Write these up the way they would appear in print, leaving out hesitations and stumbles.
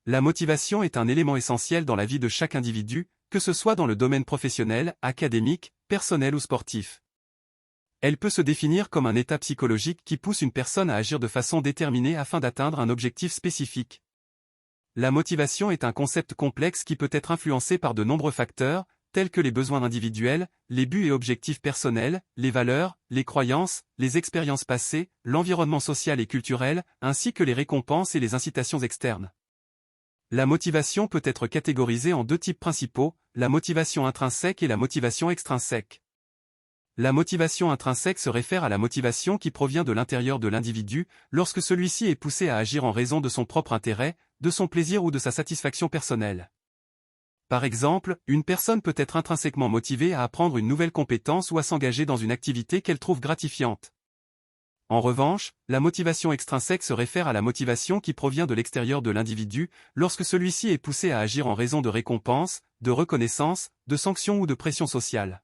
La motivation est un élément essentiel dans la vie de chaque individu, que ce soit dans le domaine professionnel, académique, personnel ou sportif. Elle peut se définir comme un état psychologique qui pousse une personne à agir de façon déterminée afin d'atteindre un objectif spécifique. La motivation est un concept complexe qui peut être influencé par de nombreux facteurs, tels que les besoins individuels, les buts et objectifs personnels, les valeurs, les croyances, les expériences passées, l'environnement social et culturel, ainsi que les récompenses et les incitations externes. La motivation peut être catégorisée en deux types principaux, la motivation intrinsèque et la motivation extrinsèque. La motivation intrinsèque se réfère à la motivation qui provient de l'intérieur de l'individu, lorsque celui-ci est poussé à agir en raison de son propre intérêt, de son plaisir ou de sa satisfaction personnelle. Par exemple, une personne peut être intrinsèquement motivée à apprendre une nouvelle compétence ou à s'engager dans une activité qu'elle trouve gratifiante. En revanche, la motivation extrinsèque se réfère à la motivation qui provient de l'extérieur de l'individu, lorsque celui-ci est poussé à agir en raison de récompenses, de reconnaissance, de sanctions ou de pression sociale.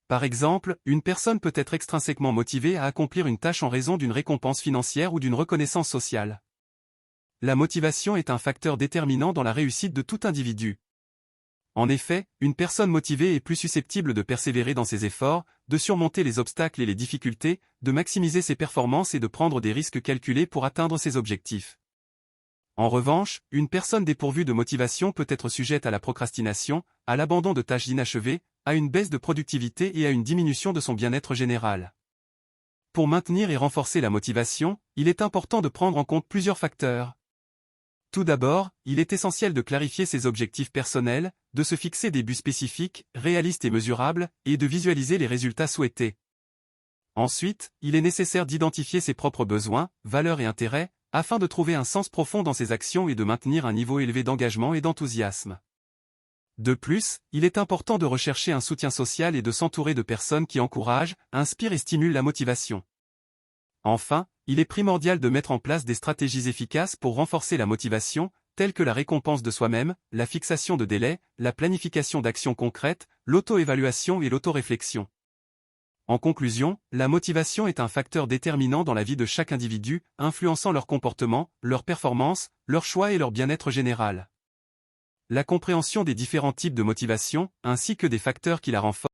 Par exemple, une personne peut être extrinsèquement motivée à accomplir une tâche en raison d'une récompense financière ou d'une reconnaissance sociale. La motivation est un facteur déterminant dans la réussite de tout individu. En effet, une personne motivée est plus susceptible de persévérer dans ses efforts, de surmonter les obstacles et les difficultés, de maximiser ses performances et de prendre des risques calculés pour atteindre ses objectifs. En revanche, une personne dépourvue de motivation peut être sujette à la procrastination, à l'abandon de tâches inachevées, à une baisse de productivité et à une diminution de son bien-être général. Pour maintenir et renforcer la motivation, il est important de prendre en compte plusieurs facteurs. Tout d'abord, il est essentiel de clarifier ses objectifs personnels, de se fixer des buts spécifiques, réalistes et mesurables, et de visualiser les résultats souhaités. Ensuite, il est nécessaire d'identifier ses propres besoins, valeurs et intérêts, afin de trouver un sens profond dans ses actions et de maintenir un niveau élevé d'engagement et d'enthousiasme. De plus, il est important de rechercher un soutien social et de s'entourer de personnes qui encouragent, inspirent et stimulent la motivation. Enfin, il est primordial de mettre en place des stratégies efficaces pour renforcer la motivation, telles que la récompense de soi-même, la fixation de délais, la planification d'actions concrètes, l'auto-évaluation et l'autoréflexion. En conclusion, la motivation est un facteur déterminant dans la vie de chaque individu, influençant leur comportement, leur performance, leurs choix et leur bien-être général. La compréhension des différents types de motivation, ainsi que des facteurs qui la renforcent,